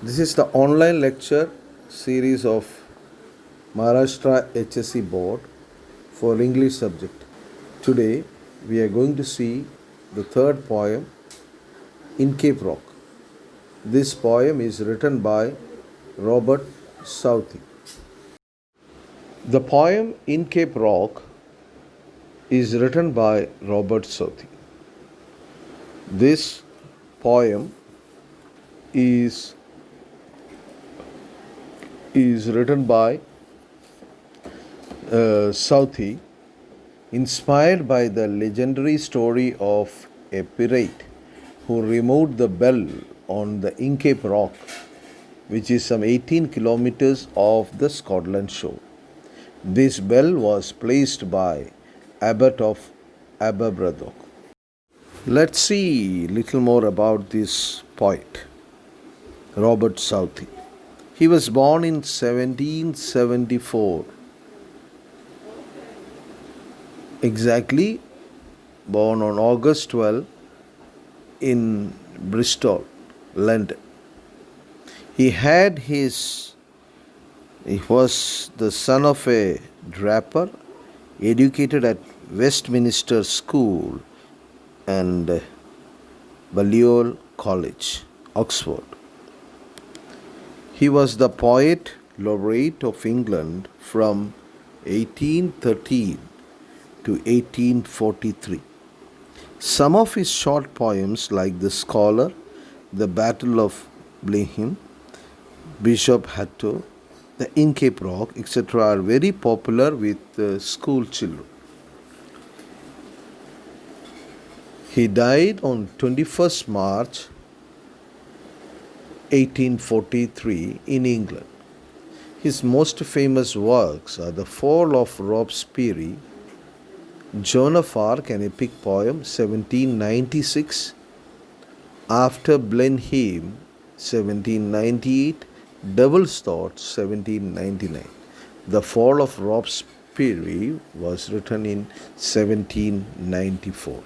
This is the online lecture series of Maharashtra HSC Board for English subject. Today we are going to see the third poem, Inchcape Rock. This poem is written by Robert Southey. The poem Inchcape Rock is written by Robert Southey. This poem is written by Southey, inspired by the legendary story of a pirate who removed the bell on the Inchcape Rock, which is some 18 kilometers off the Scotland shore. This bell was placed by Abbot of Aberbrothok. Let's see little more about this poet, Robert Southey. He was born in 1774, exactly born on August 12 in Bristol, London. He was the son of a draper, educated at Westminster School and Balliol College, Oxford. He was the poet laureate of England from 1813 to 1843. Some of his short poems, like The Scholar, The Battle of Blenheim, Bishop Hatto, The Inchcape Rock, etc., are very popular with school children. He died on 21st March 1843 in England. His most famous works are The Fall of Robespierre, Joan of Arc, an epic poem, 1796, After Blenheim, 1798, Devil's Thoughts, 1799. The Fall of Robespierre was written in 1794.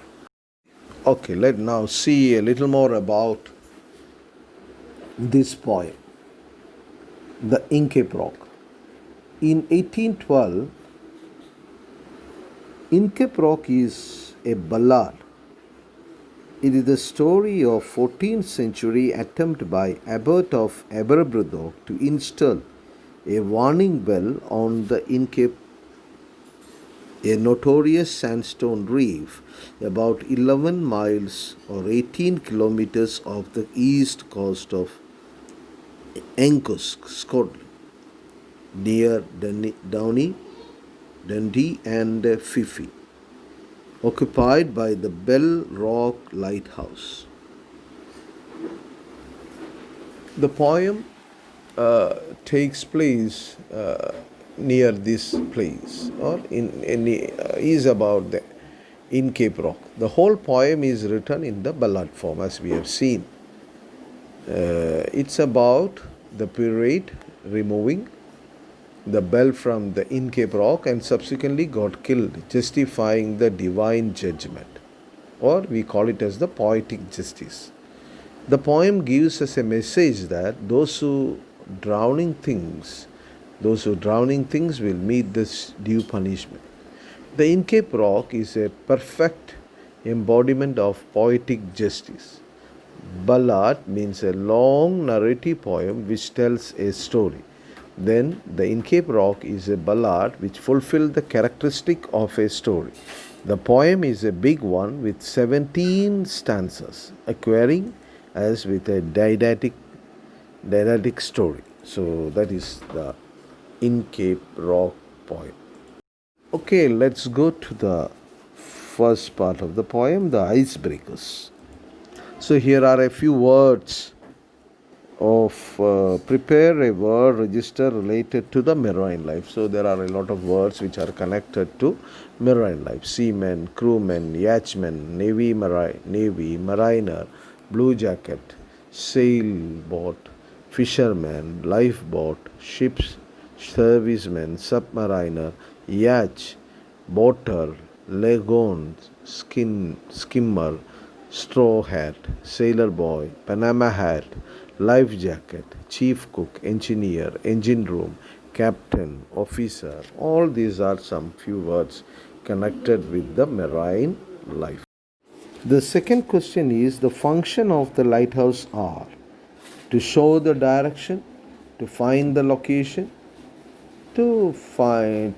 Okay, let's now see a little more about this poem, The Inchcape Rock. In 1812, Inchcape Rock is a ballad. It is the story of 14th century attempt by Abbot of Aberbrothok to install a warning bell on the Inchcape, a notorious sandstone reef about 11 miles or 18 kilometers off the east coast of Encosk, Scotland, near Dundee and Fife, occupied by the Bell Rock Lighthouse. The poem takes place near this place, or is about the Inchcape Rock. The whole poem is written in the ballad form, as we have seen. It's about the pirate removing the bell from the Inchcape Rock and subsequently got killed, justifying the divine judgment, or we call it as the poetic justice. The poem gives us a message that those who drowning things will meet this due punishment. The Inchcape Rock is a perfect embodiment of poetic justice. Ballad means a long narrative poem which tells a story. Then the Inchcape Rock is a ballad which fulfills the characteristic of a story. The poem is a big one with 17 stanzas, acquiring as with a didactic story. So that is the Inchcape Rock poem. Okay, let's go to the first part of the poem, the icebreakers. So here are a few words of prepare a word register related to the marine life. So there are a lot of words which are connected to marine life: seaman, crewman, yachtsman, navy, mariner, blue jacket, sailboat, fisherman, lifeboat, ships, serviceman, submariner, yacht, boater, lagoon, skimmer, straw hat, sailor boy, Panama hat, life jacket, chief cook, engineer, engine room, captain, officer. All these are some few words connected with the marine life. The second question is the function of the lighthouse are to show the direction, to find the location, to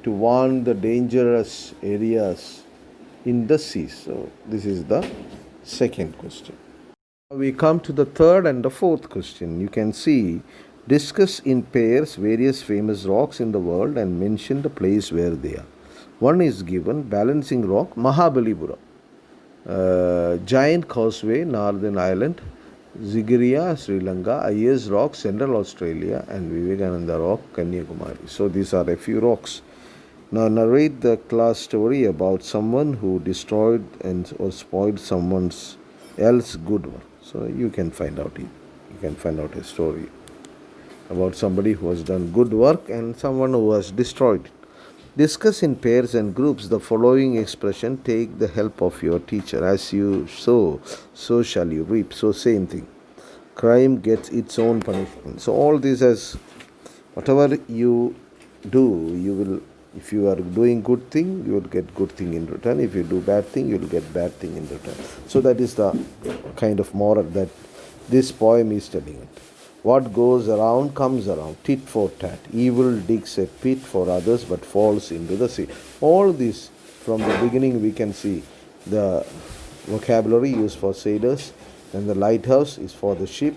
warn the dangerous areas in the sea. So this is the second question. We come to the third and the fourth question. You can see discuss in pairs various famous rocks in the world and mention the place where they are. One is given Balancing Rock, Mahabalipuram, Giant Causeway, Northern Ireland, Zigiria, Sri Lanka, Ayers Rock, Central Australia, and Vivekananda Rock, Kanyakumari. So these are a few rocks. Now narrate the class story about someone who destroyed and or spoiled someone's else good work. So you can find out it. You can find out a story about somebody who has done good work and someone who has destroyed it. Discuss in pairs and groups the following expression. Take the help of your teacher. As you sow, so shall you reap. So same thing. Crime gets its own punishment. So all this as whatever you do, you will. If you are doing good thing, you will get good thing in return. If you do bad thing, you will get bad thing in return. So that is the kind of moral that this poem is telling it. What goes around comes around, tit for tat. Evil digs a pit for others but falls into the sea. All this from the beginning we can see the vocabulary used for sailors, then the lighthouse is for the ship,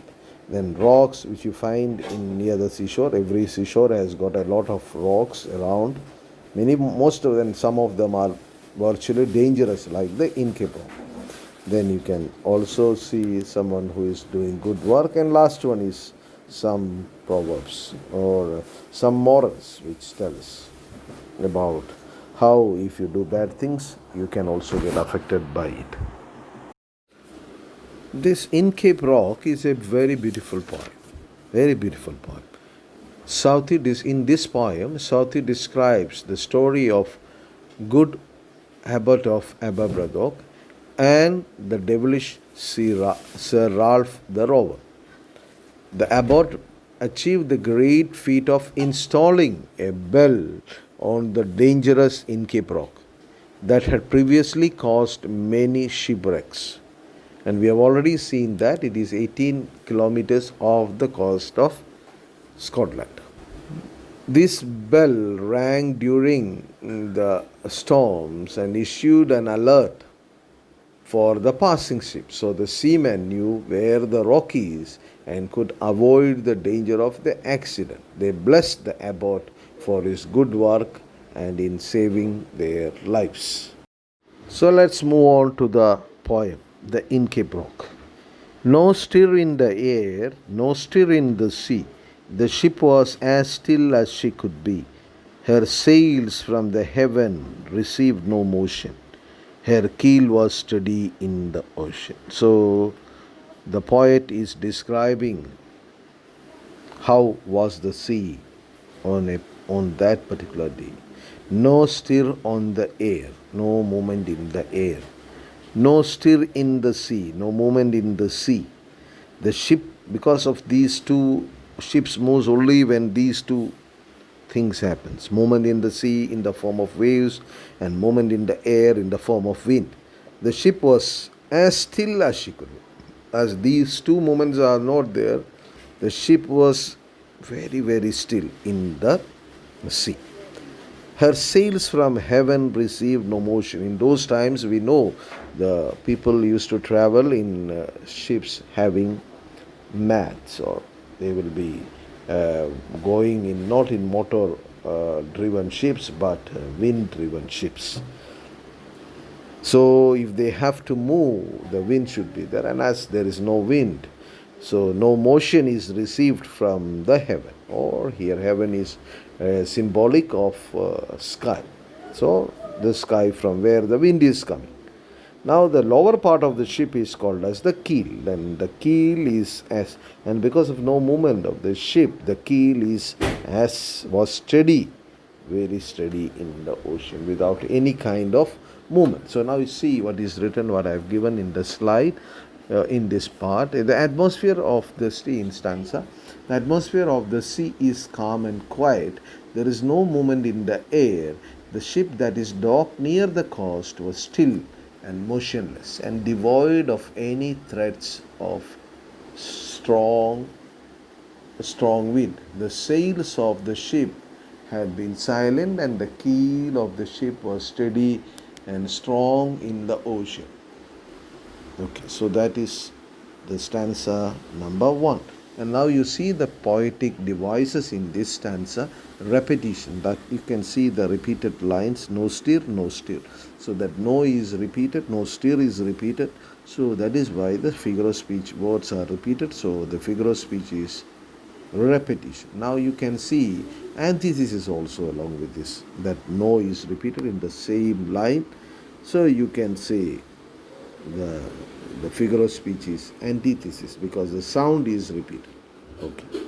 then rocks which you find in near the seashore. Every seashore has got a lot of rocks around. Most of them, some of them are virtually dangerous, like the Inchcape Rock. Then you can also see someone who is doing good work, and last one is some proverbs or some morals which tells about how if you do bad things, you can also get affected by it. This Inchcape Rock is a very beautiful poem. Very beautiful poem. Southey, in this poem, Southey describes the story of good Abbot of Aberbrothok and the devilish Sir Ralph the Rover. The abbot achieved the great feat of installing a bell on the dangerous Inchcape Rock that had previously caused many shipwrecks. And we have already seen that it is 18 kilometers off the coast of Scotland. This bell rang during the storms and issued an alert for the passing ships. So the seamen knew where the rock is and could avoid the danger of the accident. They blessed the abbot for his good work and in saving their lives. So let's move on to the poem, the Inchcape Rock. No stir in the air, no stir in the sea. The ship was as still as she could be. Her sails from the heaven received no motion. Her keel was steady in the ocean. So the poet is describing how was the sea on that particular day. No stir on the air, no movement in the air. No stir in the sea, no movement in the sea. The ship, because of these two, ships moves only when these two things happens. Movement in the sea in the form of waves and movement in the air in the form of wind. The ship was as still as she could be. As these two movements are not there, the ship was very, very still in the sea. Her sails from heaven received no motion. In those times, we know the people used to travel in ships having mats, or they will be going in not in motor driven ships but wind driven ships. So if they have to move, the wind should be there, and as there is no wind, so no motion is received from the heaven, or here heaven is symbolic of sky. So the sky from where the wind is coming. Now the lower part of the ship is called as the keel, and the keel is as, and because of no movement of the ship, the keel is as was steady, very steady in the ocean without any kind of movement. So now you see what is written, what I have given in the slide. in this part. The atmosphere of the sea in stanza. The atmosphere of the sea is calm and quiet. There is no movement in the air. The ship that is docked near the coast was still and motionless and devoid of any threats of strong strong wind. The sails of the ship had been silent, and the keel of the ship was steady and strong in the ocean. Okay, so that is the stanza number 1. And now you see the poetic devices in this stanza, repetition, that you can see the repeated lines, no steer, no steer. So that no is repeated, no steer is repeated. So that is why the figure of speech words are repeated. So the figure of speech is repetition. Now you can see antithesis also along with this, that no is repeated in the same line. So you can say the figure of speech is antithesis because the sound is repeated. Okay.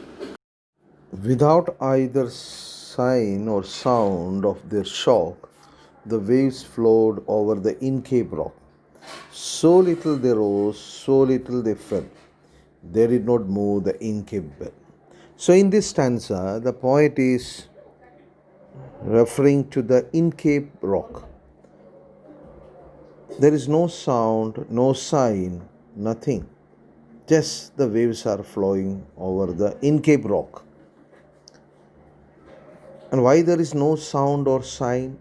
Without either sign or sound of their shock, the waves flowed over the Inchcape Rock. So little they rose, so little they fell. They did not move the Inchcape Bell. So in this stanza, the poet is referring to the Inchcape Rock. There is no sound, no sign, nothing. Just the waves are flowing over the Inchcape Rock. And why there is no sound or sign?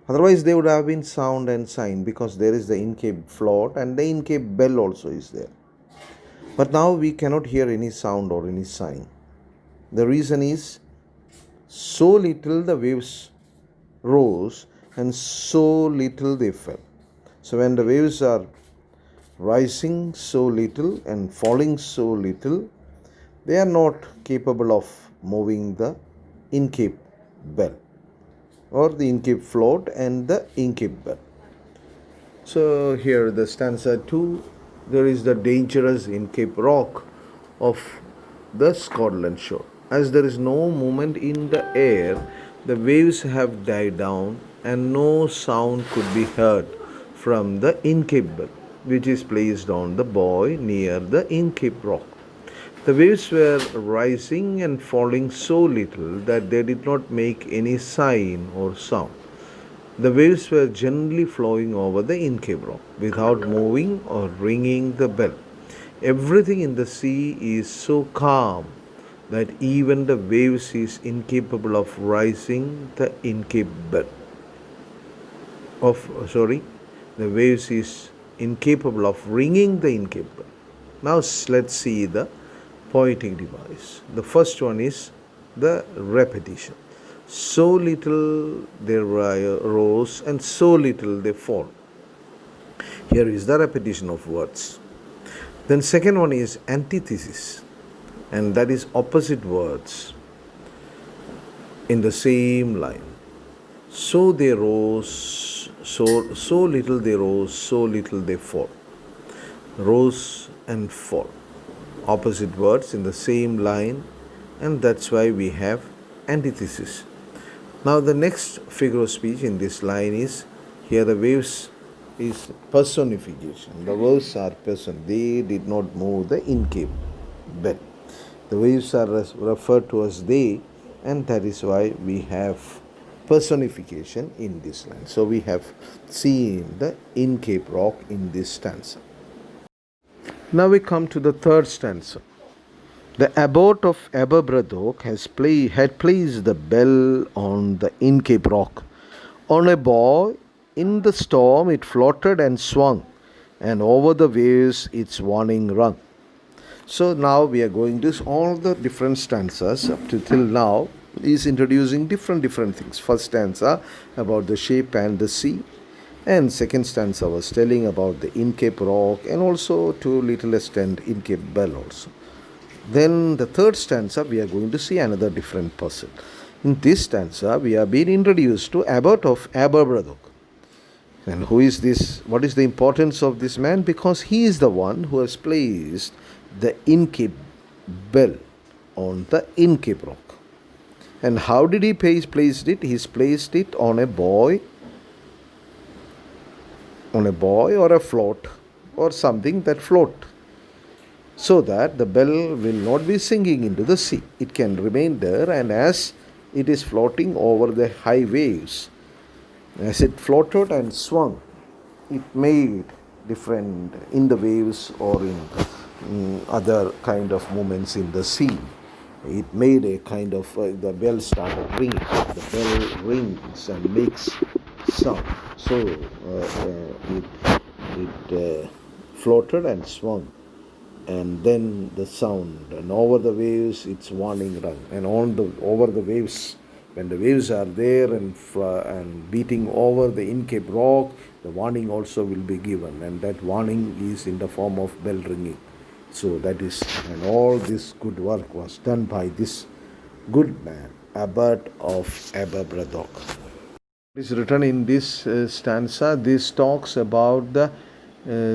Otherwise, there would have been sound and sign because there is the Inchcape float and the Inchcape Bell also is there. But now we cannot hear any sound or any sign. The reason is so little the waves rose and so little they fell. So when the waves are rising so little and falling so little, they are not capable of moving the Inchcape Bell or the Inchcape float and the Inchcape Bell. So here the stanza 2, there is the dangerous Inchcape Rock of the Scotland shore. As there is no movement in the air, the waves have died down and no sound could be heard from the Inchcape Bell, which is placed on the buoy near the Inchcape Rock. The waves were rising and falling so little that they did not make any sign or sound. The waves were gently flowing over the Inchcape Rock without moving or ringing the bell. Everything in the sea is so calm that even the waves is incapable of rising the Inchcape Bell. The waves is incapable of ringing the Inchcape Bell. Now let's see the poetic device. The first one is the repetition. So little they rose and so little they fall. Here is the repetition of words. Then second one is antithesis, and that is opposite words in the same line. So they rose, so little they rose, so little they fall. Rose and fall. Opposite words in the same line, and that's why we have antithesis. Now the next figure of speech in this line is, here the waves is personification. The waves are person. They did not move the Inchcape Bell. The waves are referred to as they, and that is why we have personification in this line. So we have seen the Inchcape Rock in this stanza. Now we come to the third stanza. The Abbot of Aberbrothok had placed the bell on the Inchcape Rock. On a buoy, in the storm it floated and swung, and over the waves its warning rung. So now we are going to all the different stanzas up to till now is introducing different things. First stanza about the ship and the sea, and second stanza was telling about the Inchcape Rock and also to little extent Inchcape Bell also. Then the third stanza we are going to see another different person. In this stanza we are being introduced to Abbot of Aberbrothok. And who is this? What is the importance of this man? Because he is the one who has placed the Inchcape Bell on the Inchcape Rock. And how did he place it? He's placed it on a buoy or a float or something that float. so that the bell will not be sinking into the sea. It can remain there, and as it is floating over the high waves, as it floated and swung, it made different in the waves or in other kind of movements in the sea. It made a kind of the bell started ringing. The bell rings and makes sound. So it floated and swung, and then the sound, and over the waves its warning rung, and on the over the waves, when the waves are there and beating over the Inchcape Rock, the warning also will be given, and that warning is in the form of bell ringing. So that is, and all this good work was done by this good man, Abbot of Aberbrothok. It is written in this stanza. This talks about the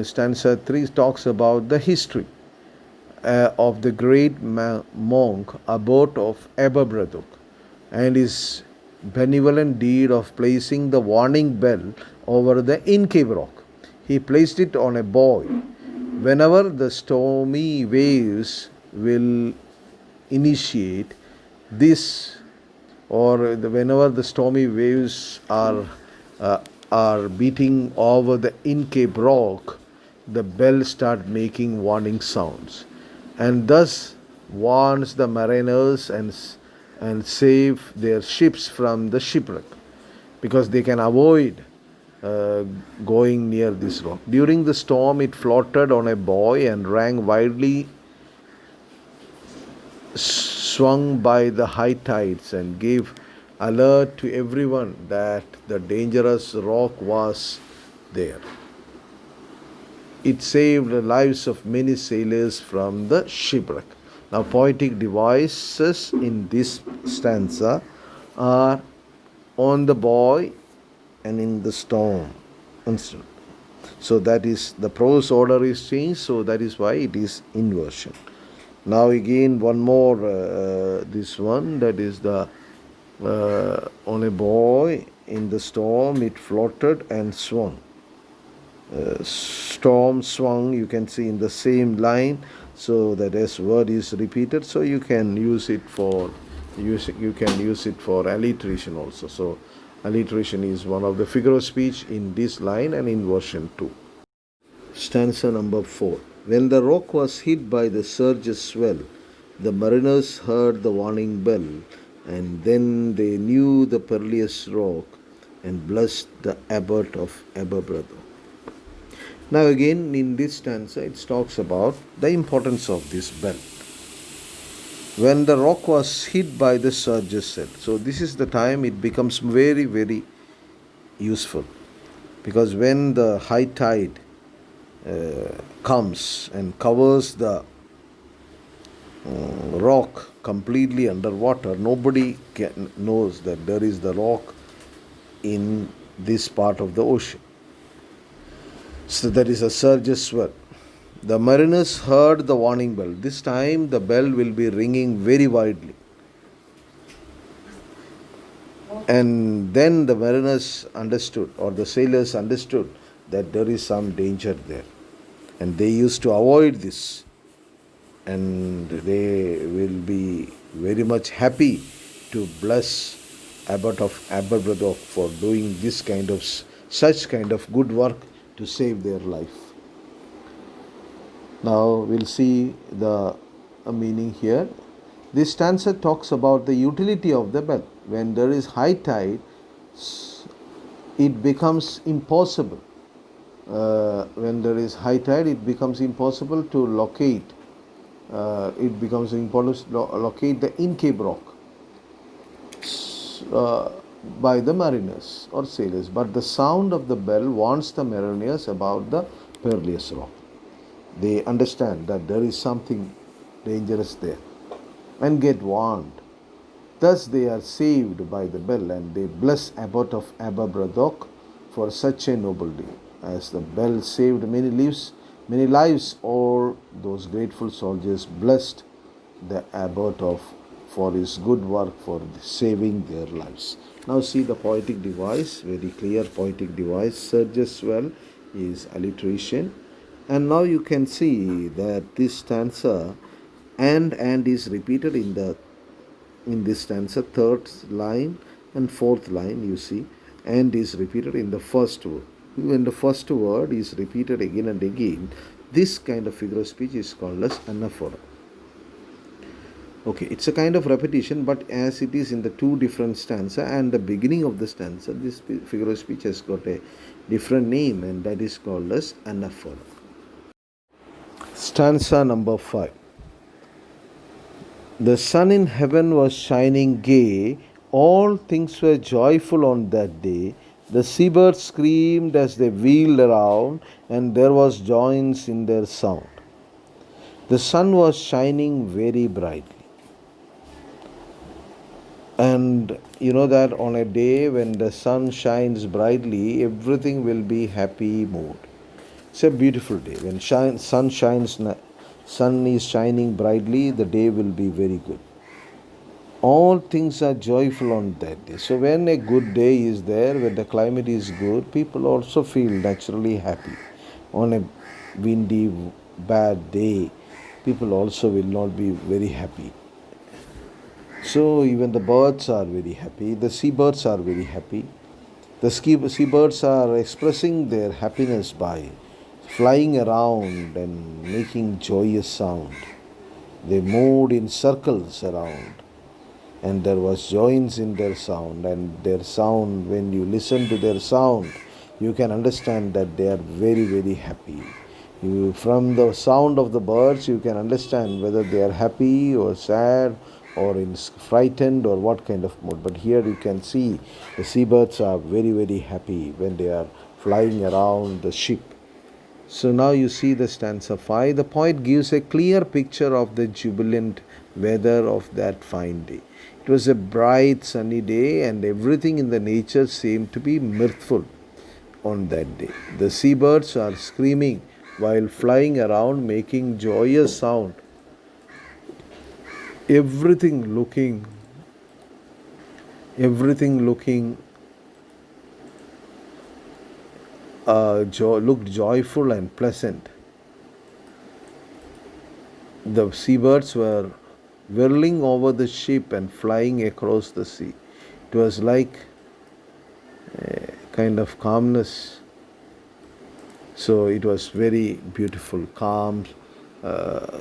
stanza 3 talks about the history of the great monk Abbot of Aberbrothok and his benevolent deed of placing the warning bell over the Inchcape Rock. He placed it on a buoy. Whenever the stormy waves will initiate this, or whenever the stormy waves are beating over the Inchcape Rock, the bell start making warning sounds, and thus warns the mariners and save their ships from the shipwreck, because they can avoid going near this rock. During the storm, it floated on a buoy and rang widely, swung by the high tides, and gave alert to everyone that the dangerous rock was there. It saved the lives of many sailors from the shipwreck. Now, poetic devices in this stanza are on the buoy and in the storm. So that is, the prose order is changed, so that is why it is inversion. Now again one more, this one, that is the on a buoy in the storm it floated and swung. Storm swung, you can see in the same line, so that as word is repeated, so you can use it for alliteration also. So alliteration is one of the figure of speech in this line and in version 2. Stanza number 4. When the rock was hit by the surge's swell, the mariners heard the warning bell, and then they knew the perilous rock and blessed the Abbot of Aberbrothok. Now again in this stanza it talks about the importance of this bell. When the rock was hit by the surge's swell, so this is the time it becomes very, very useful, because when the high tide comes and covers the rock completely underwater, nobody knows that there is the rock in this part of the ocean. So that is a surge's swell. The mariners heard the warning bell. This time the bell will be ringing very widely. And then the mariners understood, or the sailors understood, that there is some danger there. And they used to avoid this. And they will be very much happy to bless Abbot of Aberbrothok for doing this kind of, such kind of good work to save their life. Now we'll see the meaning here. This stanza talks about the utility of the bell. When there is high tide, it becomes impossible. When there is high tide, it becomes impossible to locate. It becomes important to locate the Inchcape Rock by the mariners or sailors. But the sound of the bell warns the mariners about the perilous rock. They understand that there is something dangerous there and get warned. Thus they are saved by the bell, and they bless Abbot of Aberbrothok for such a noble deed. As the bell saved many lives, all those grateful soldiers blessed the Abbot of for his good work for saving their lives. Now see the poetic device, very clear poetic device. Surge's swell is alliteration, And now you can see that this stanza and is repeated in this stanza, third line and fourth line, you see, and is repeated in the first word. When the first word is repeated again and again, this kind of figure of speech is called as anaphora. Okay, it's a kind of repetition, but as it is in the two different stanza and the beginning of the stanza, this figure of speech has got a different name, and that is called as anaphora. Stanza number 5. The sun in heaven was shining gay, all things were joyful on that day. The seabirds screamed as they wheeled around, and there was joyance in their sound. The sun was shining very brightly. And you know that on a day when the sun shines brightly, everything will be happy mood. It's a beautiful day. When sun is shining brightly, the day will be very good. All things are joyful on that day. So when a good day is there, when the climate is good, people also feel naturally happy. On a windy, bad day, people also will not be very happy. So even the birds are very happy, the seabirds are very happy. The seabirds are expressing their happiness by flying around and making joyous sound. They moved in circles around, and there was joyance in their sound. And their sound, when you listen to their sound, you can understand that they are very, very happy. From the sound of the birds, you can understand whether they are happy or sad or frightened or what kind of mood. But here you can see the seabirds are very, very happy when they are flying around the ship. So now you see the stanza 5. The poet gives a clear picture of the jubilant weather of that fine day. It was a bright sunny day, and everything in the nature seemed to be mirthful on that day. The seabirds are screaming while flying around, making joyous sound. Everything looking looked joyful and pleasant. The seabirds were whirling over the ship and flying across the sea. It was like a kind of calmness. So it was very beautiful, calm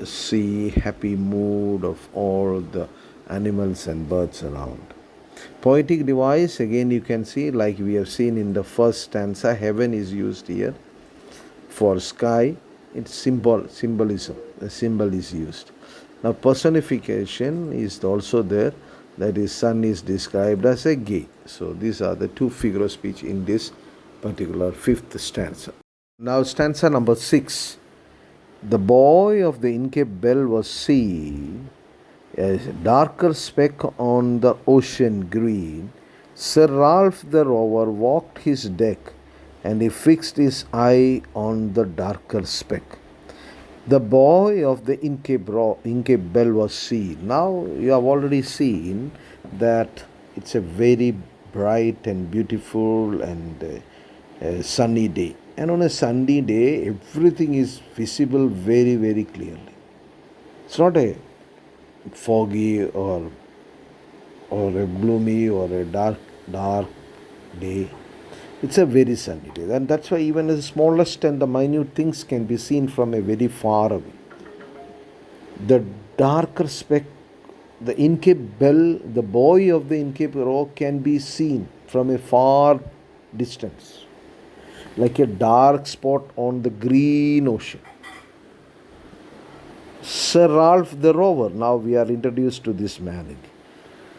sea, happy mood of all the animals and birds around. Poetic device, again you can see, like we have seen in the first stanza, heaven is used here. For sky, it's symbolism. The symbol is used. Now personification is also there. That is, sun is described as a gay. So these are the two figure of speech in this particular fifth stanza. Now stanza number 6. The buoy of the Inchcape Bell was seen, a darker speck on the ocean green. Sir Ralph the Rover walked his deck, and he fixed his eye on the darker speck. The buoy of the Inchcape Bell was seen. Now you have already seen that it's a very bright and beautiful and sunny day. And on a sunny day, everything is visible very, very clearly. It's not a foggy or a gloomy or a dark day. It's a very sunny day. And that's why even the smallest and the minute things can be seen from a very far away. The darker speck, the Inchcape Bell, the buoy of the Inchcape Rock can be seen from a far distance, like a dark spot on the green ocean. Sir Ralph the Rover, now we are introduced to this man,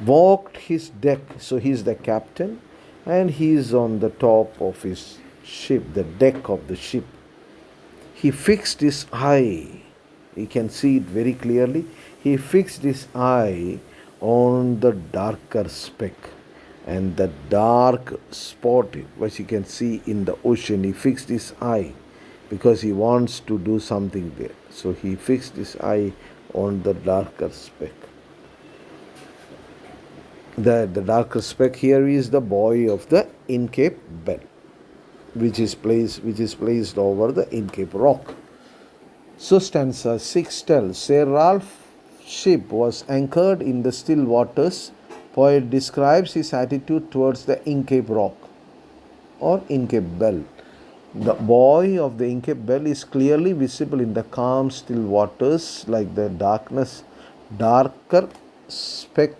walked his deck. So he is the captain, and he is on the top of his ship, the deck of the ship. He fixed his eye. You can see it very clearly. He fixed his eye on the darker speck. And the dark spot which you can see in the ocean, he fixed his eye because he wants to do something there. So he fixed his eye on the darker speck. The darker speck here is the buoy of the Inchcape Bell, which is placed over the Inchcape Rock. So stanza 6 tells, Sir Ralph's ship was anchored in the still waters. Poet describes his attitude towards the Inchcape Rock or Inchcape Bell. The buoy of the Inchcape Bell is clearly visible in the calm, still waters, like the darker speck,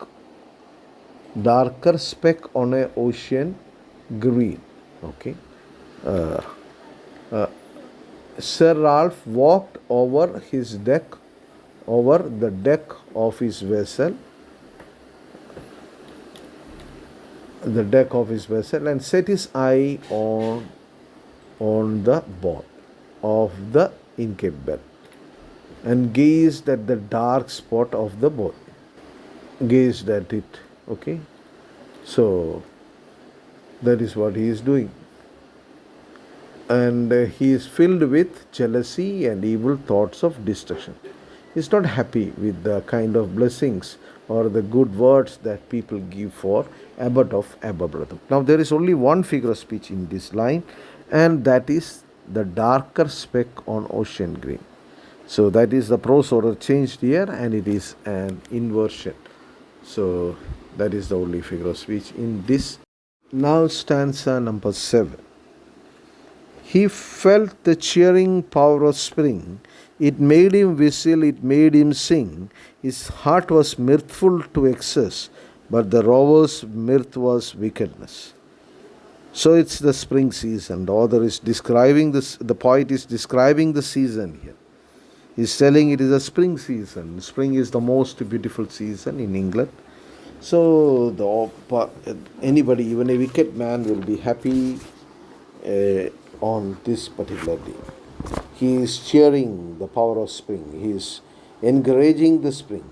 darker speck on a ocean green. Okay. Sir Ralph walked over the deck of his vessel, and set his eye on the bow of the Inchcape Bell and gazed at the dark spot of the boat. Gazed at it. Okay. So that is what he is doing. And he is filled with jealousy and evil thoughts of destruction. He is not happy with the kind of blessings or the good words that people give for Abbot of Aberbrothok. Now there is only one figure of speech in this line, and that is the darker speck on ocean green. So that is the prose order changed here, and it is an inversion. So that is the only figure of speech in this. Now stanza number 7. He felt the cheering power of spring. It made him whistle, it made him sing. His heart was mirthful to excess, but the rover's mirth was wickedness. So it's the spring season. The author is describing this, the poet is describing the season here. He's telling it is a spring season. Spring is the most beautiful season in England. So anybody, even a wicked man, will be happy on this particular day. He is cheering the power of spring. He is encouraging the spring.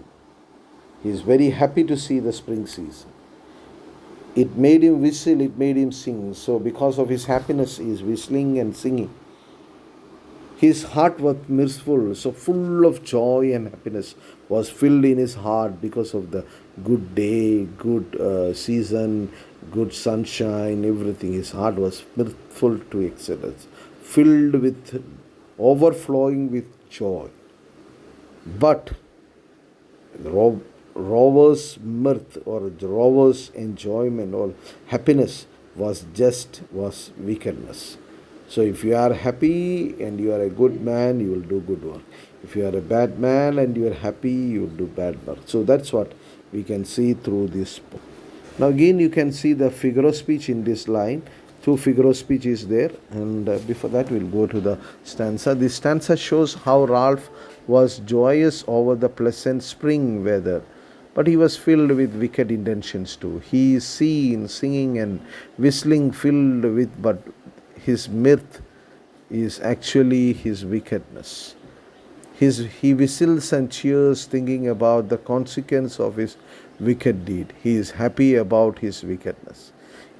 He is very happy to see the spring season. It made him whistle, it made him sing. So because of his happiness, he is whistling and singing. His heart was mirthful, so full of joy and happiness was filled in his heart because of the good day, good season, good sunshine, everything. His heart was mirthful to excellence, filled with, overflowing with joy. But the rover's mirth or the rover's enjoyment or happiness was wickedness. So if you are happy and you are a good man, you will do good work. If you are a bad man and you are happy, you will do bad work. So that's what we can see through this book. Now again you can see the figure of speech in this line. Two figure of speech is there, and before that we'll go to the stanza. This stanza shows how Ralph was joyous over the pleasant spring weather, but he was filled with wicked intentions too. He is seen singing and whistling filled with, but his mirth is actually his wickedness. He whistles and cheers thinking about the consequence of his wicked deed. He is happy about his wickedness.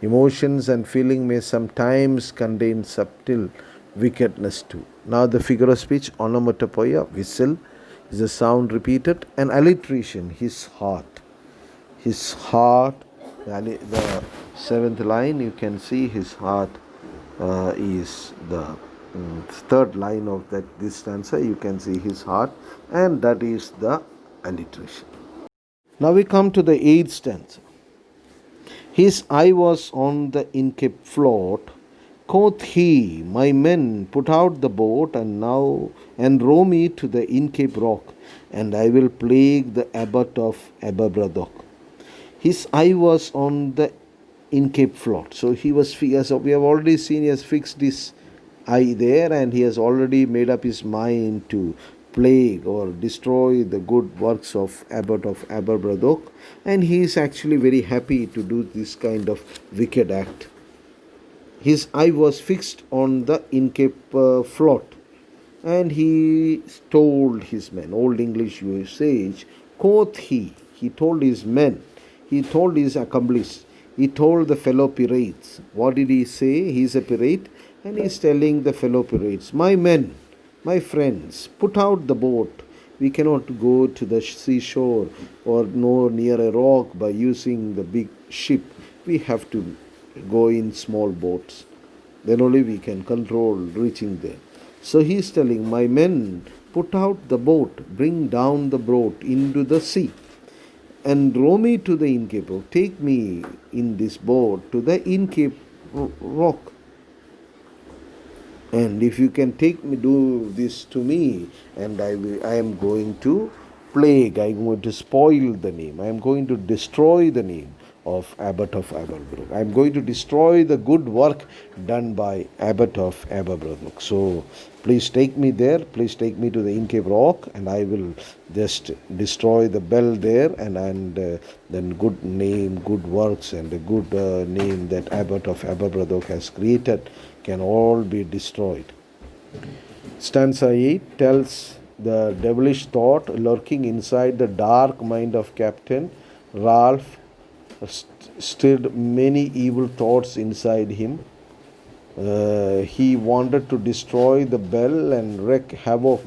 Emotions and feeling may sometimes contain subtle wickedness too. Now the figure of speech, onomatopoeia, whistle, is a sound repeated, and alliteration, his heart. His heart, the seventh line, you can see his heart is the third line of this stanza. You can see his heart, and that is the alliteration. Now we come to the eighth stanza. His eye was on the Inchcape float. Quoth he, my men, put out the boat and row me to the Inchcape Rock, and I will plague the Abbot of Aberbrothok. His eye was on the Inchcape float. So as we have already seen, he has fixed his eye there, and he has already made up his mind to plague or destroy the good works of Abbot of Aberbrothok, and he is actually very happy to do this kind of wicked act. His eye was fixed on the Inchcape float, and he told his men, Old English usage, quoth he told his men, he told his accomplice, he told the fellow pirates. What did he say? He is a pirate, and he is telling the fellow pirates, my men, my friends, put out the boat. We cannot go to the seashore or no near a rock by using the big ship. We have to go in small boats. Then only we can control reaching there. So he is telling, my men, put out the boat, bring down the boat into the sea, and row me to the Inchcape Rock. Take me in this boat to the Inchcape Rock. And if you can do this to me, and I am going to plague, I am going to spoil the name, I am going to destroy the name of Abbot of Aberbrothok. I am going to destroy the good work done by Abbot of Aberbrothok. So please take me there, please take me to the Inchcape Rock, and I will just destroy the bell there, and then good name, good works, and the good name that Abbot of Aberbrothok has created can all be destroyed. Stanza 8 tells the devilish thought lurking inside the dark mind of Captain Ralph stirred many evil thoughts inside him. He wanted to destroy the bell and wreak havoc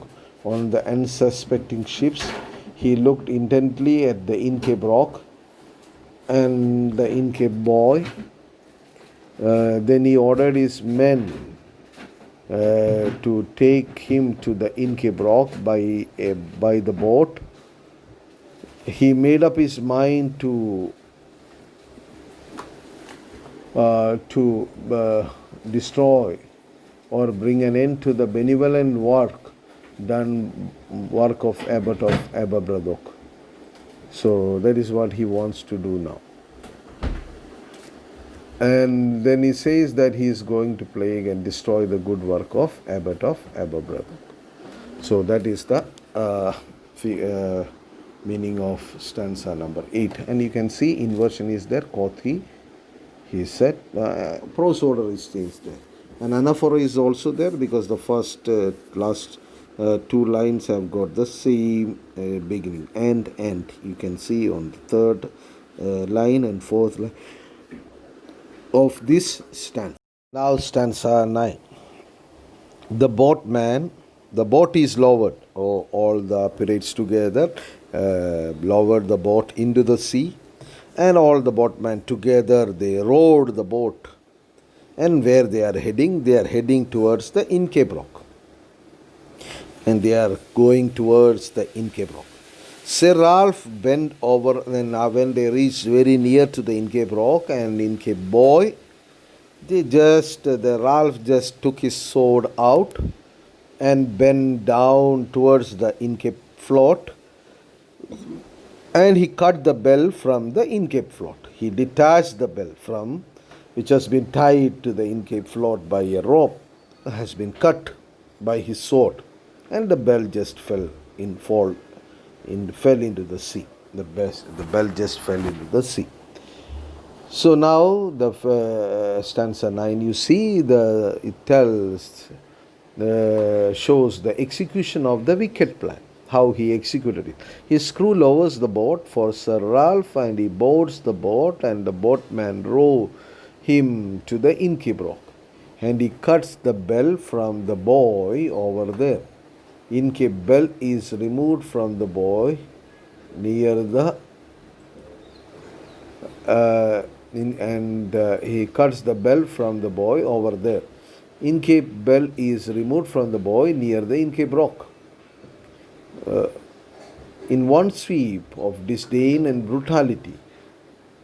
on the unsuspecting ships. He looked intently at the Inchcape Rock and the Inchcape buoy. Then he ordered his men to take him to the Inchcape Rock by the boat. He made up his mind to destroy or bring an end to the benevolent work of Abbot of Aberbrothok. So that is what he wants to do now. And then he says that he is going to plague and destroy the good work of Abbot of Aberbrothok. So that is the meaning of stanza number 8. And you can see inversion is there, Kothi, he said. Prose order is changed there. And anaphora is also there because the last two lines have got the same beginning. And. You can see on the third line and fourth line of this stanza. Now stanza 9. The boat is lowered. All the pirates together lowered the boat into the sea, and all the boatmen together they rowed the boat. And where they are heading towards the Inchcape Rock. And they are going towards the Inchcape Rock. Sir Ralph bent over, and when they reached very near to the Inchcape Rock and Inchcape buoy, Ralph just took his sword out and bent down towards the Inchcape float, and he cut the bell from the Inchcape float. He detached the bell from which has been tied to the Inchcape float by a rope, has been cut by his sword, and the bell just fell into the sea. The bell just fell into the sea. So now the stanza 9, you see it shows the execution of the wicked plan, how he executed it. His crew lowers the boat for Sir Ralph, and he boards the boat, and the boatman row him to the Inchcape Rock, and he cuts the bell from the buoy over there. Inchcape Bell is removed from the buoy near the he cuts the bell from the buoy over there. Inchcape Bell is removed from the buoy near the Inchcape Rock. In one sweep of disdain and brutality,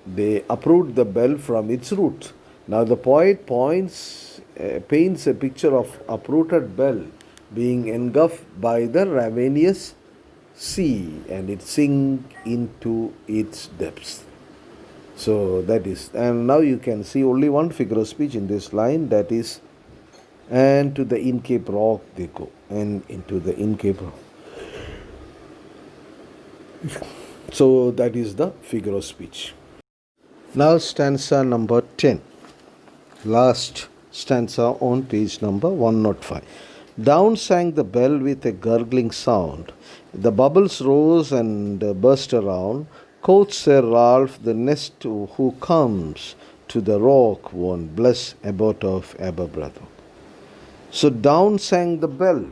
they uproot the bell from its roots. Now the poet paints a picture of uprooted bell being engulfed by the ravenous sea, and it sink into its depths. So that is, and now you can see only one figure of speech in this line, that is, and to the Inchcape Rock they go, and into the Inchcape Rock. So that is the figure of speech. Now stanza number 10, last stanza on page number 105. Down sank the bell with a gurgling sound. The bubbles rose and burst around. Quoth Sir Ralph, the next who comes to the rock won't bless Abbot of Aberbrothok. So down sank the bell.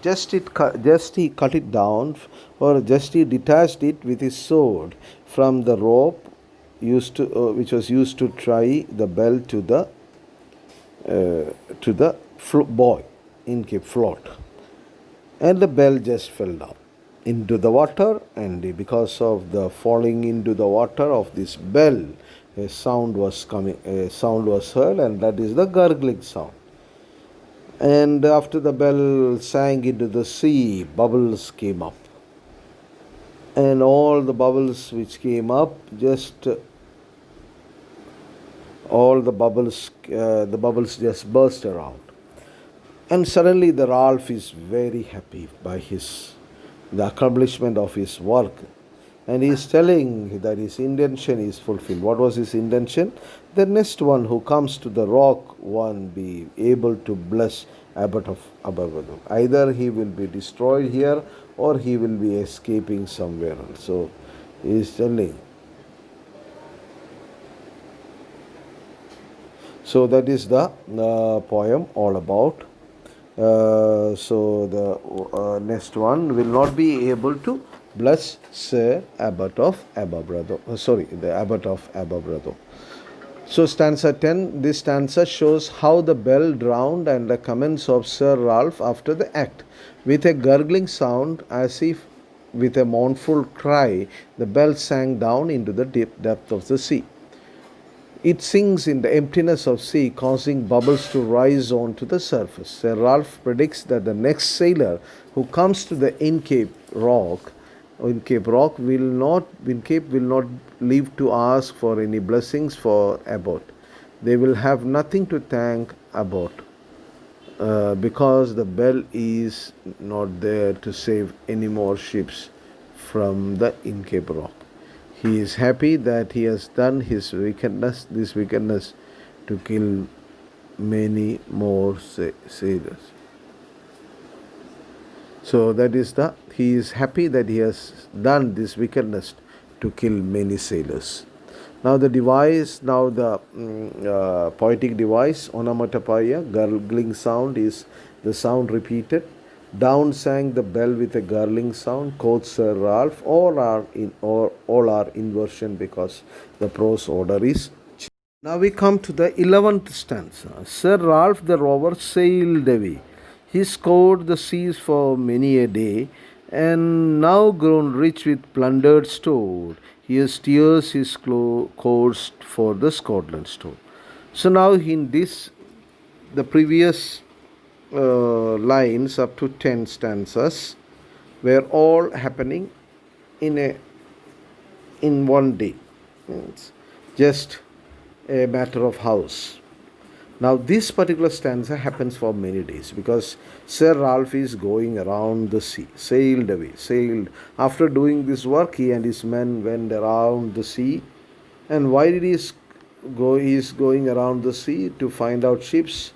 Just he cut it down, or just he detached it with his sword from the rope which was used to tie the bell to the buoy, Inchcape float. and the bell just fell down into the water, and because of the falling into the water of this bell, a sound was heard, and that is the gurgling sound. And after the bell sank into the sea, bubbles came up, and all the bubbles which came up, just all the bubbles just burst around. And suddenly the Ralph is very happy by the accomplishment of his work. And he is telling that his intention is fulfilled. What was his intention? The next one who comes to the rock won't be able to bless Abbot of Aberbrothok. Either he will be destroyed here or he will be escaping somewhere else. So he is telling. So that is the poem all about. So the next one will not be able to bless Sir Abbot of Aberbrothok. The Abbot of Aberbrothok. So stanza 10, this stanza shows how the bell drowned and the comments of Sir Ralph after the act. With a gurgling sound, as if with a mournful cry, the bell sank down into the deep depth of the sea. It sinks in the emptiness of sea, causing bubbles to rise onto the surface. Sir Ralph predicts that the next sailor who comes to the Inchcape Rock Inchcape will not live to ask for any blessings for Abbot. They will have nothing to thank Abbot because the bell is not there to save any more ships from the Inchcape Rock. He is happy that he has done this wickedness to kill many more sailors. So that is he is happy that he has done this wickedness to kill many sailors. Now the poetic device, onomatopoeia, gurgling sound is the sound repeated. Down sang the bell with a gurgling sound, quoth Sir Ralph. All are inversion because the prose order is. Now we come to the 11th stanza. Sir Ralph the Rover sailed away. He scoured the seas for many a day, and now grown rich with plundered store, he steers his course for the Scotland shore. So now in the previous lines up to 10 stanzas were all happening in one day. It's just a matter of hours. Now this particular stanza happens for many days because Sir Ralph is going around the sea, sailed away. After doing this work, he and his men went around the sea. And why did he go? He is going around the sea to find out ships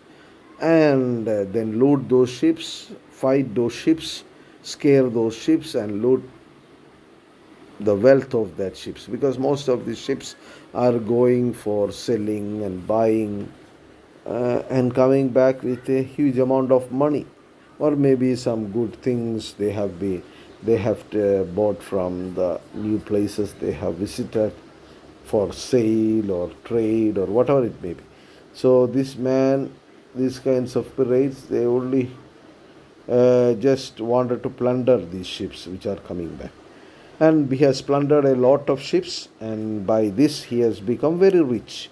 and then loot those ships, fight those ships, scare those ships, and loot the wealth of that ships, because most of these ships are going for selling and buying and coming back with a huge amount of money, or maybe some good things they have bought from the new places they have visited for sale or trade or whatever it may be. So these kinds of pirates, they only just wanted to plunder these ships which are coming back. And he has plundered a lot of ships, and by this he has become very rich.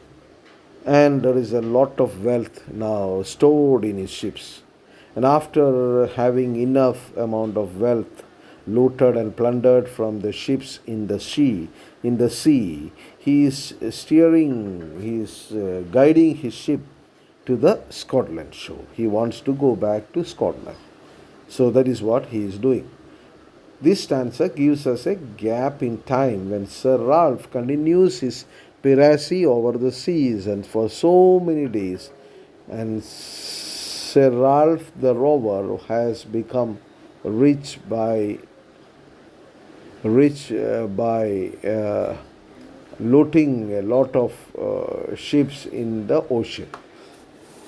And there is a lot of wealth now stored in his ships. And after having enough amount of wealth looted and plundered from the ships in the sea, he is guiding his ship to the Scotland shore. He wants to go back to Scotland. So that is what he is doing. This stanza gives us a gap in time when Sir Ralph continues his piracy over the seas and for so many days, and Sir Ralph the Rover has become rich by looting a lot of ships in the ocean.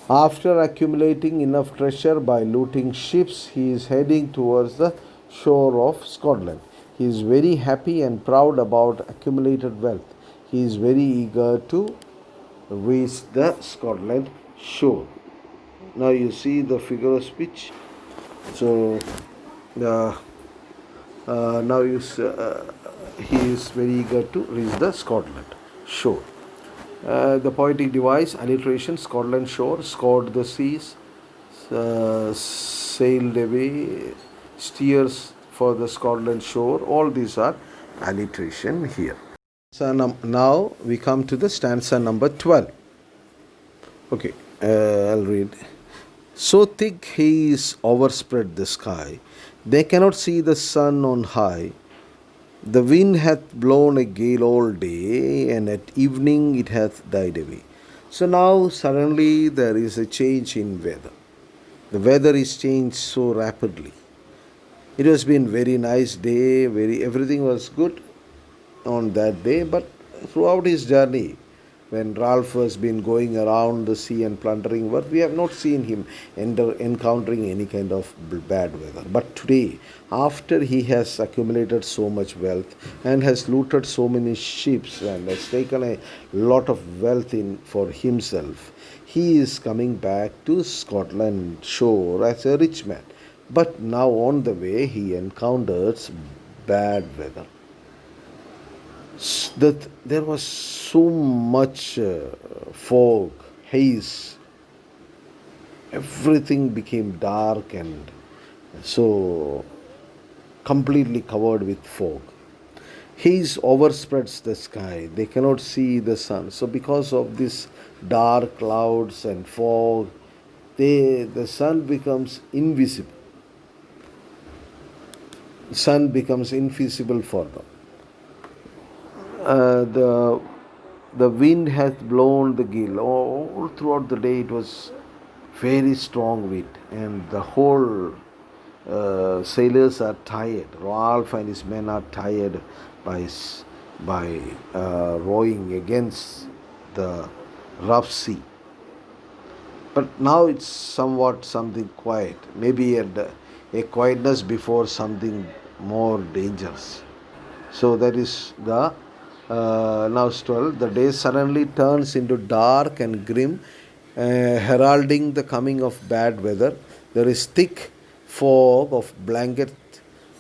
After accumulating enough treasure by looting ships, he is heading towards the shore of Scotland. He is very happy and proud about accumulated wealth. He is very eager to reach the Scotland shore. Now you see the figure of speech. So Uh, now he is very eager to reach the Scotland shore. The poetic device, alliteration, Scotland shore, scoured the seas, sailed away, steers for the Scotland shore. All these are alliteration here. So now we come to the stanza number 12. Okay, I'll read. So thick haze overspread the sky, they cannot see the sun on high. The wind hath blown a gale all day, and at evening it hath died away. So now suddenly there is a change in weather. The weather is changed so rapidly. It has been very nice day, very everything was good on that day, but throughout his journey, when Ralph has been going around the sea and plundering work, we have not seen him encountering any kind of bad weather. But today, after he has accumulated so much wealth and has looted so many ships and has taken a lot of wealth in for himself, he is coming back to Scotland shore as a rich man. But now on the way, he encounters bad weather. That there was so much fog, haze, everything became dark and so completely covered with fog. Haze overspreads the sky, they cannot see the sun. So, because of this dark clouds and fog, the sun becomes invisible. Sun becomes invisible for them. The wind hath blown the gale. All throughout the day it was very strong wind, and the whole sailors are tired. Ralph and his men are tired by rowing against the rough sea. But now it's somewhat something quiet, maybe a quietness before something more dangerous. So that is the now 12. The day suddenly turns into dark and grim, heralding the coming of bad weather. There is thick fog of blanket,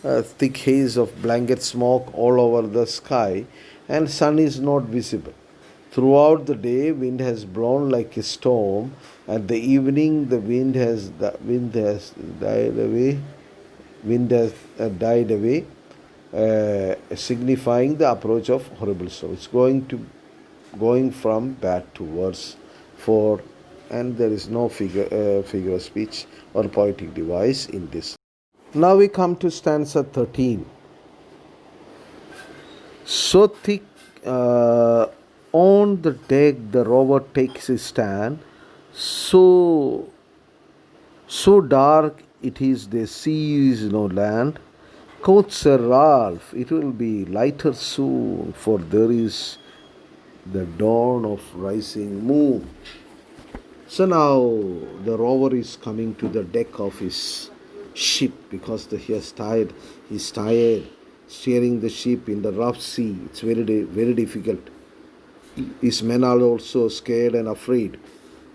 thick haze of blanket smoke all over the sky, and sun is not visible. Throughout the day, wind has blown like a storm. At the evening, the wind has died away. Wind has died away, signifying the approach of horrible storm. It's going from bad to worse. For and there is no figure of speech or poetic device in this. Now we come to stanza 13. So thick on the deck the rover takes his stand. So dark it is, there sees no land. Quoth Sir Ralph, it will be lighter soon, for there is the dawn of rising moon. So now the rover is coming to the deck of his ship because he's tired steering the ship in the rough sea. It's very difficult. His men are also scared and afraid.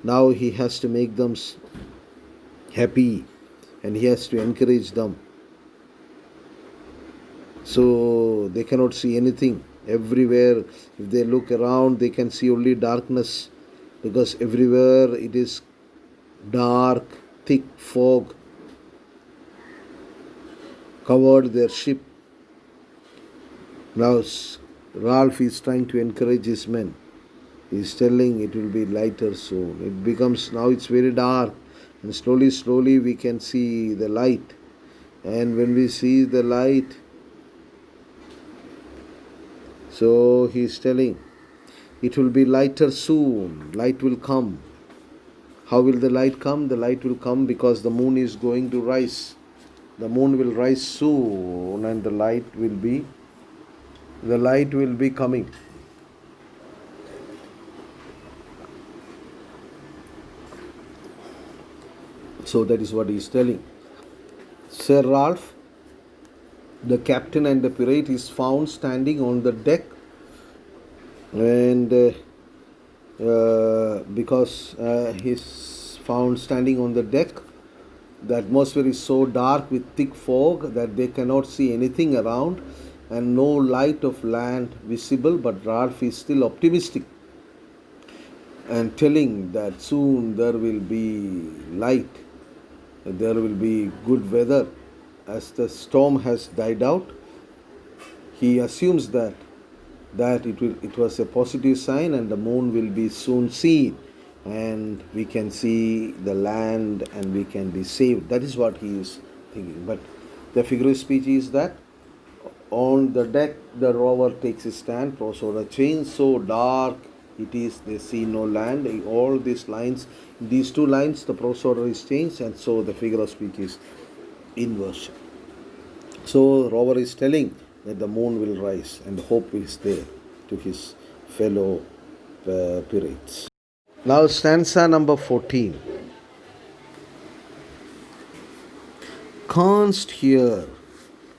Now he has to make them happy and he has to encourage them. So they cannot see anything. Everywhere, if they look around, they can see only darkness because everywhere it is dark, thick fog covered their ship. Now Ralph is trying to encourage his men. He is telling it will be lighter soon. It becomes now it's very dark, and slowly we can see the light. And when we see the light, so he is telling it will be lighter soon. Light will come. How will the light come? The light will come because the moon is going to rise. The moon will rise soon, and the light will be coming. So that is what he is telling. Sir Ralph, the captain and the pirate, is found standing on the deck, and because he's found standing on the deck, The atmosphere is so dark with thick fog that they cannot see anything around and no light of land visible, but Ralph is still optimistic and telling that soon there will be light, there will be good weather. As the storm has died out, he assumes that it was a positive sign and the moon will be soon seen and we can see the land and we can be saved. That is what he is thinking. But the figure of speech is that on the deck the rover takes his stand, prosoda change, so dark it is, they see no land. In all these lines, these two lines, the prosoda is changed, and so the figure of speech is inversion. So Rover is telling that the moon will rise and hope is there to his fellow pirates. Now stanza number 14. Canst hear,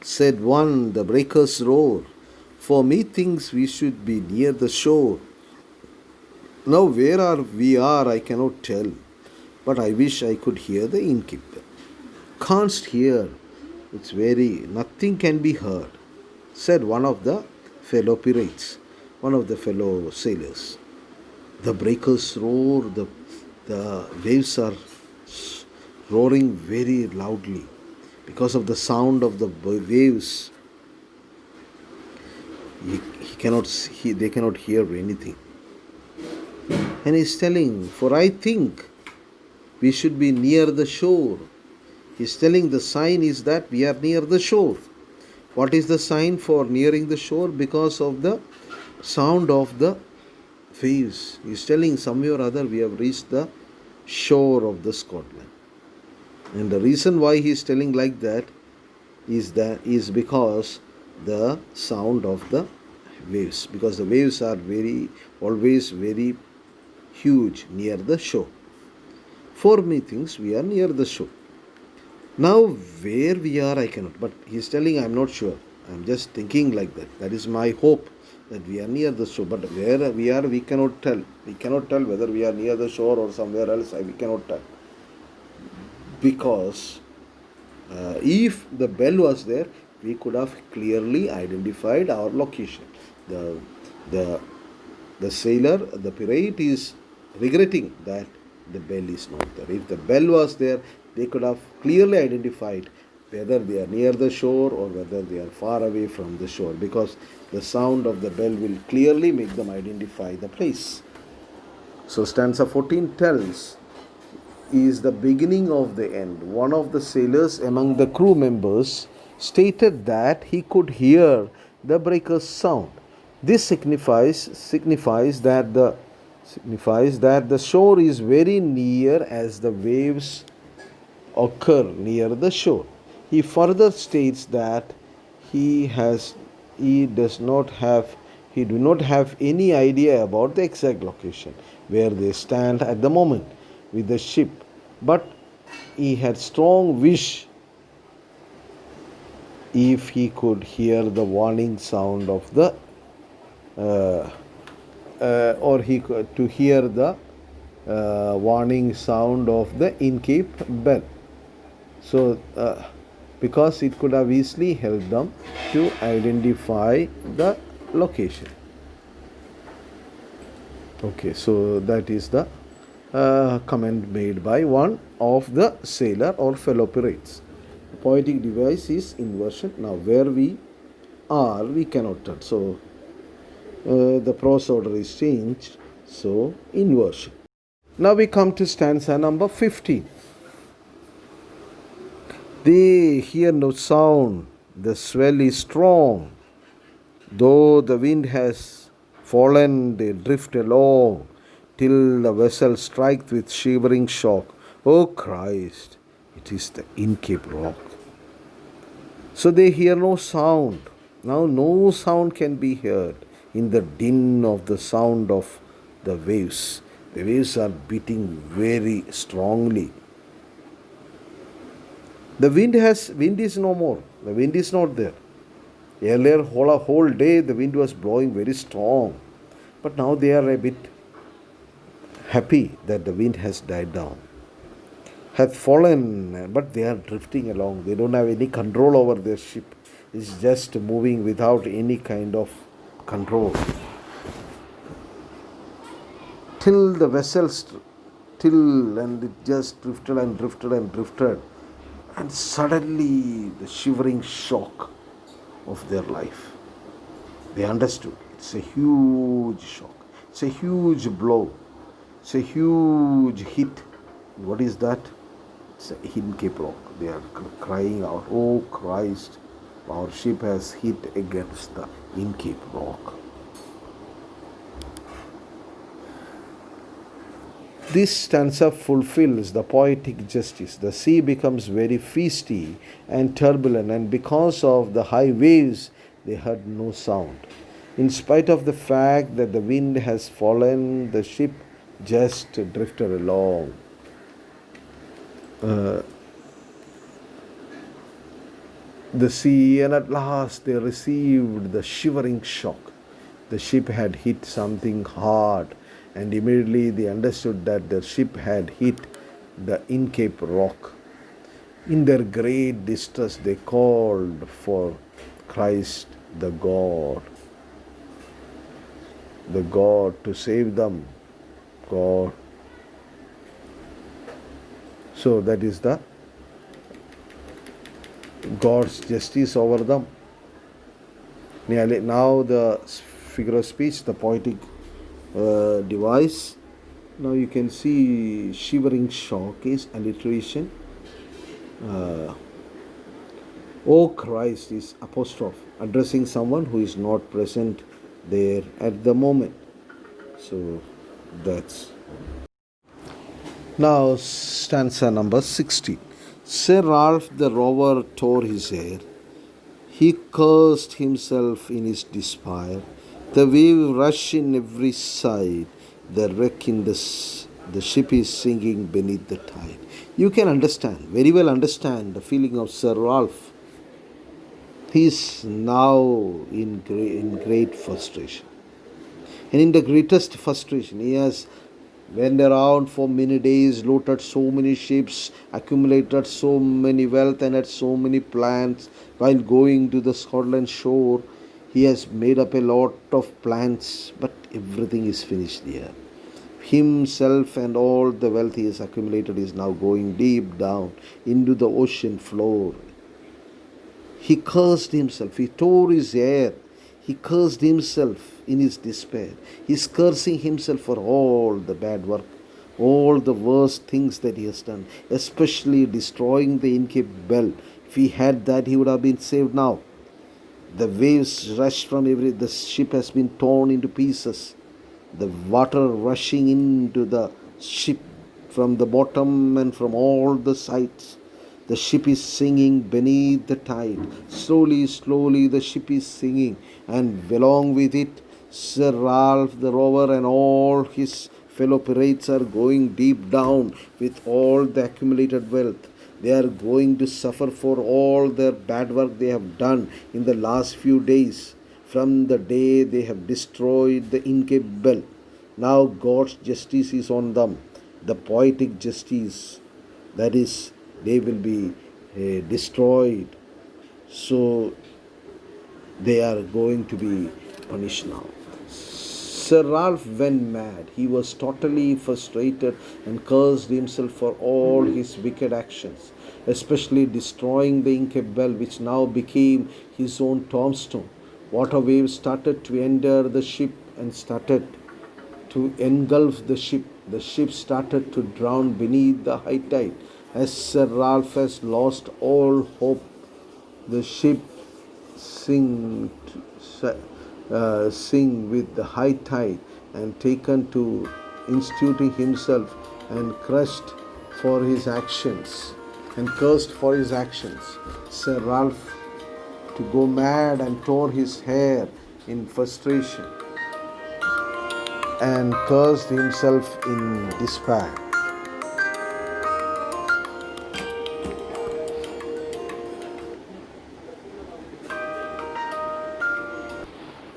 said one, the breakers roar, for methinks we should be near the shore. Now where we are I cannot tell, but I wish I could hear the Inchcape Bell. Canst hear, it's very, nothing can be heard, said one of the fellow pirates, one of the fellow sailors. The breakers roar, the waves are roaring very loudly. Because of the sound of the waves, they cannot hear anything. And he's telling, for I think we should be near the shore. He's telling the sign is that we are near the shore. What is the sign for nearing the shore? Because of the sound of the waves. He's telling somewhere or other we have reached the shore of the Scotland. And the reason why he is telling like that is because the sound of the waves. Because the waves are always very huge near the shore. For methinks we are near the shore. Now where we are I cannot. But he is telling I am not sure. I am just thinking like that. That is my hope, that we are near the shore. But where we are we cannot tell. We cannot tell whether we are near the shore or somewhere else. We cannot tell. Because if the bell was there, we could have clearly identified our location. The sailor, the pirate is regretting that the bell is not there. If the bell was there, they could have clearly identified whether they are near the shore or whether they are far away from the shore, because the sound of the bell will clearly make them identify the place. So stanza 14 tells is the beginning of the end. One of the sailors among the crew members stated that he could hear the breaker's sound. This signifies that the shore is very near as the waves occur near the shore. He further states that he do not have any idea about the exact location where they stand at the moment with the ship, but he had strong wish if he could hear the warning sound of the to hear the warning sound of the Inchcape Bell. So because it could have easily helped them to identify the location. Okay, so that is the comment made by one of the sailor or fellow pirates. The poetic device is inversion. Now where we are we cannot tell. So the prose order is changed. So inversion. Now we come to stanza number 15. They hear no sound, the swell is strong. Though the wind has fallen, they drift along, till the vessel strikes with shivering shock. Oh Christ, it is the Inchcape Rock. So they hear no sound. Now no sound can be heard in the din of the sound of the waves. The waves are beating very strongly. The wind is no more. The wind is not there. Earlier, a whole day, the wind was blowing very strong. But now they are a bit happy that the wind has died down. Have fallen, but they are drifting along. They don't have any control over their ship. It's just moving without any kind of control. Till the vessels, till and it just drifted and drifted and drifted. And suddenly, the shivering shock of their life. They understood. It's a huge shock. It's a huge blow. It's a huge hit. What is that? It's a Inchcape Rock. They are crying out, "Oh Christ, our ship has hit against the Inchcape Rock." This stanza fulfills the poetic justice. The sea becomes very feisty and turbulent, and because of the high waves, they heard no sound. In spite of the fact that the wind has fallen, the ship just drifted along. The sea, and at last they received the shivering shock. The ship had hit something hard, and immediately they understood that the ship had hit the Inchcape Rock. In their great distress, they called for Christ the God to save them. God. So that is the God's justice over them. Now the figure of speech, the poetic device. Now you can see shivering shock is alliteration. O Christ is apostrophe, addressing someone who is not present there at the moment. So that's. Now stanza number 60. Sir Ralph the Rover tore his hair. He cursed himself in his despair. The wave rushed in every side. The wreck in the ship is sinking beneath the tide. You can understand, very well understand the feeling of Sir Ralph. He is now in great frustration. And in the greatest frustration, he has went around for many days, looted so many ships, accumulated so many wealth, and had so many plans. While going to the Scotland shore, he has made up a lot of plans, but everything is finished here. Himself and all the wealth he has accumulated is now going deep down into the ocean floor. He cursed himself. He tore his hair. He cursed himself in his despair. He is cursing himself for all the bad work, all the worst things that he has done, especially destroying the Inchcape Bell. If he had that, he would have been saved now. The waves rush from the ship has been torn into pieces. The water rushing into the ship from the bottom and from all the sides. The ship is singing beneath the tide. Slowly, slowly the ship is singing, and along with it, Sir Ralph the Rover and all his fellow pirates are going deep down with all the accumulated wealth. They are going to suffer for all their bad work they have done in the last few days, from the day they have destroyed the Inchcape Bell. Now God's justice is on them, the poetic justice, that is, they will be destroyed. So they are going to be punished now. Sir Ralph went mad. He was totally frustrated and cursed himself for all his wicked actions, especially destroying the Inchcape Bell, which now became his own tombstone. Water waves started to enter the ship and started to engulf the ship. The ship started to drown beneath the high tide. As Sir Ralph has lost all hope, the ship sing with the high tide and taken to instituting himself and crushed for his actions and cursed for his actions. Sir Ralph to go mad and tore his hair in frustration and cursed himself in despair.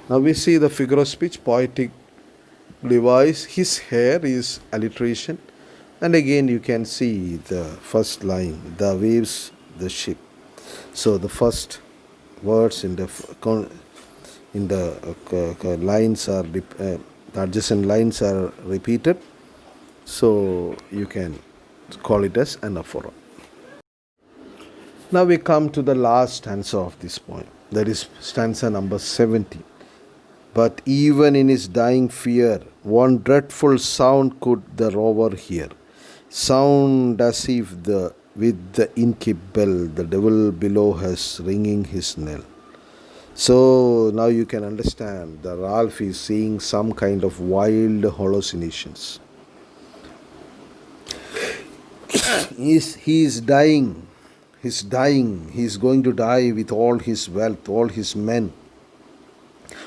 Now we see the figure of speech, poetic device. His hair is alliteration. And again, you can see the first line, the waves, the ship. So the first words in the lines are the adjacent lines are repeated. So you can call it as anaphora. Now we come to the last stanza of this poem. That is stanza number 70. But even in his dying fear, one dreadful sound could the rover hear. Sound as if with the Inchcape Bell, the devil below has ringing his knell. So now you can understand that Ralph is seeing some kind of wild hallucinations. He is dying. He's dying. He's going to die with all his wealth, all his men.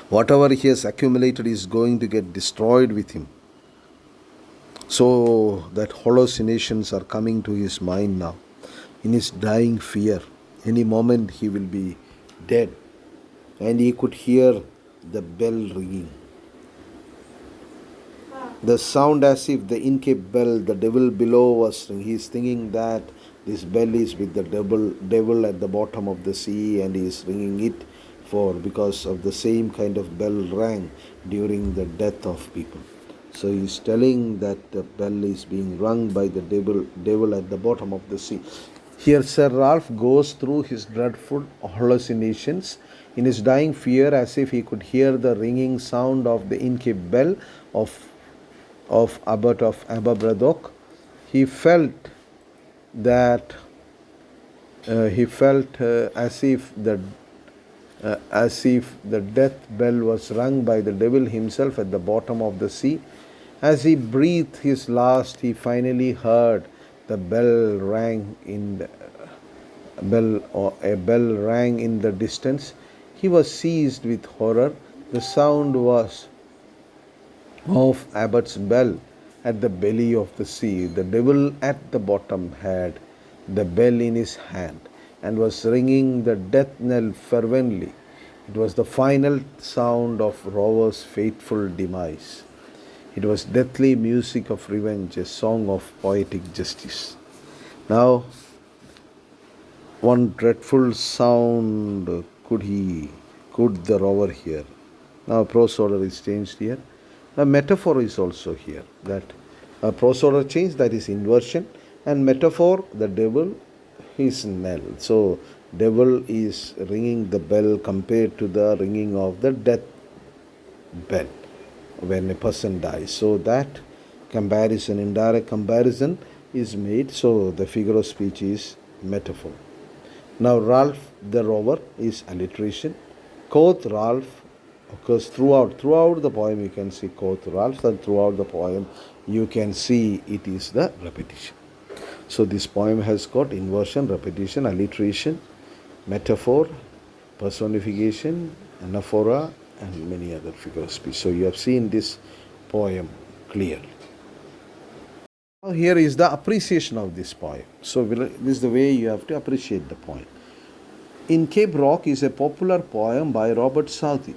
Whatever he has accumulated is going to get destroyed with him. So that hallucinations are coming to his mind now. In his dying fear, any moment he will be dead. And he could hear the bell ringing. The sound as if the Inchcape Bell, the devil below was ringing. He is thinking that this bell is with the devil at the bottom of the sea, and he is ringing it because of the same kind of bell rang during the death of people. So he is telling that the bell is being rung by the devil at the bottom of the sea. Here Sir Ralph goes through his dreadful hallucinations in his dying fear, as if he could hear the ringing sound of the Inchcape Bell of Abbot of Aberbrothok. He felt that as if the death bell was rung by the devil himself at the bottom of the sea. As he breathed his last, he finally heard the bell rang in the a bell rang in the distance. He was seized with horror. The sound was of Abbot's bell at the belly of the sea. The devil at the bottom had the bell in his hand and was ringing the death knell fervently. It was the final sound of Rover's fateful demise. It was deathly music of revenge, a song of poetic justice. Now, one dreadful sound could the rover hear. Now, prose order is changed here. A metaphor is also here. That a prose order change, that is inversion, and metaphor, the devil, his knell. So devil is ringing the bell compared to the ringing of the death bell when a person dies. So that comparison, indirect comparison is made. So the figure of speech is metaphor. Now Ralph the rover is alliteration. Quoth Ralph occurs throughout the poem. You can see quoth Ralph, and throughout the poem you can see it is the repetition. So this poem has got inversion, repetition, alliteration, metaphor, personification, anaphora, and many other figures of speech. So you have seen this poem clearly. Now here is the appreciation of this poem. So this is the way you have to appreciate the poem. Inchcape Rock is a popular poem by Robert Southey.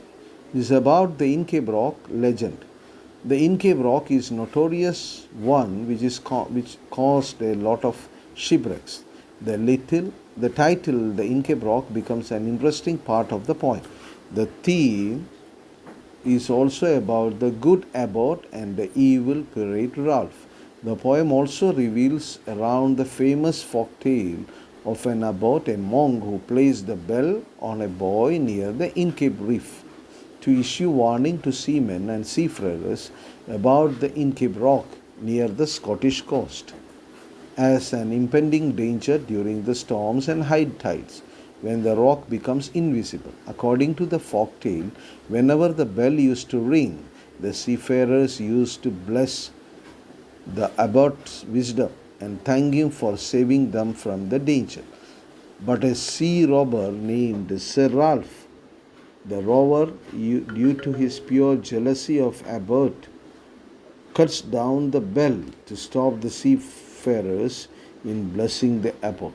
It is about the Inchcape Rock legend. The Inchcape Rock is notorious one which caused a lot of shipwrecks. The title, the Inchcape Rock, becomes an interesting part of the poem. The theme is also about the good abbot and the evil pirate Ralph. The poem also reveals around the famous folktale of an abbot, a monk who placed the bell on a buoy near the Inchcape Reef to issue warning to seamen and seafarers about the Inchcape Rock near the Scottish coast as an impending danger during the storms and high tides, when the rock becomes invisible. According to the folktale, whenever the bell used to ring, the seafarers used to bless the abbot's wisdom and thank him for saving them from the danger. But a sea robber named Sir Ralph, the rover, due to his pure jealousy of Abbot, cuts down the bell to stop the seafarers in blessing the abbot.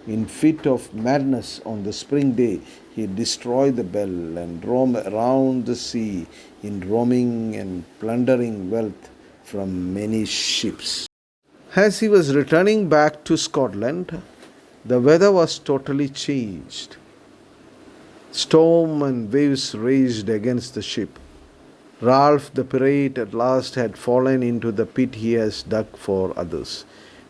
In fit of madness on the spring day, he destroyed the bell and roamed around the sea in roaming and plundering wealth from many ships. As he was returning back to Scotland, the weather was totally changed. Storm and waves raged against the ship. Ralph the pirate at last had fallen into the pit he has dug for others,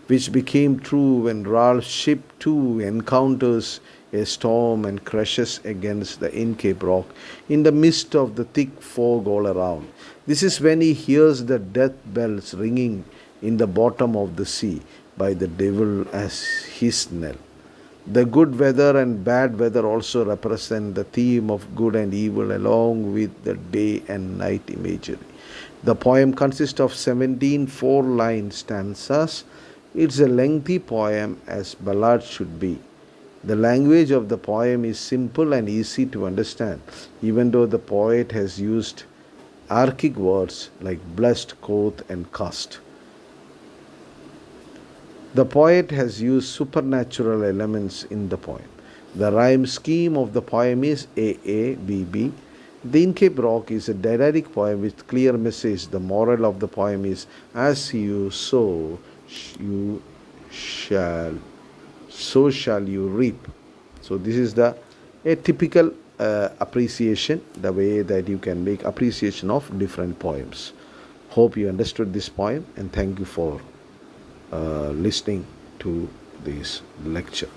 which became true when Ralph's ship too encounters a storm and crashes against the Inchcape Rock in the midst of the thick fog all around. This is when he hears the death bells ringing in the bottom of the sea by the devil as his knell. The good weather and bad weather also represent the theme of good and evil along with the day and night imagery. The poem consists of 17 4-line stanzas. It's a lengthy poem as ballads should be. The language of the poem is simple and easy to understand, even though the poet has used archaic words like blessed, quoth, and cast. The poet has used supernatural elements in the poem. The rhyme scheme of the poem is AABB. The Inchcape Rock is a didactic poem with clear message. The moral of the poem is, as you sow, you shall, so shall you reap. So this is a typical appreciation, the way that you can make appreciation of different poems. Hope you understood this poem, and thank you for listening to this lecture.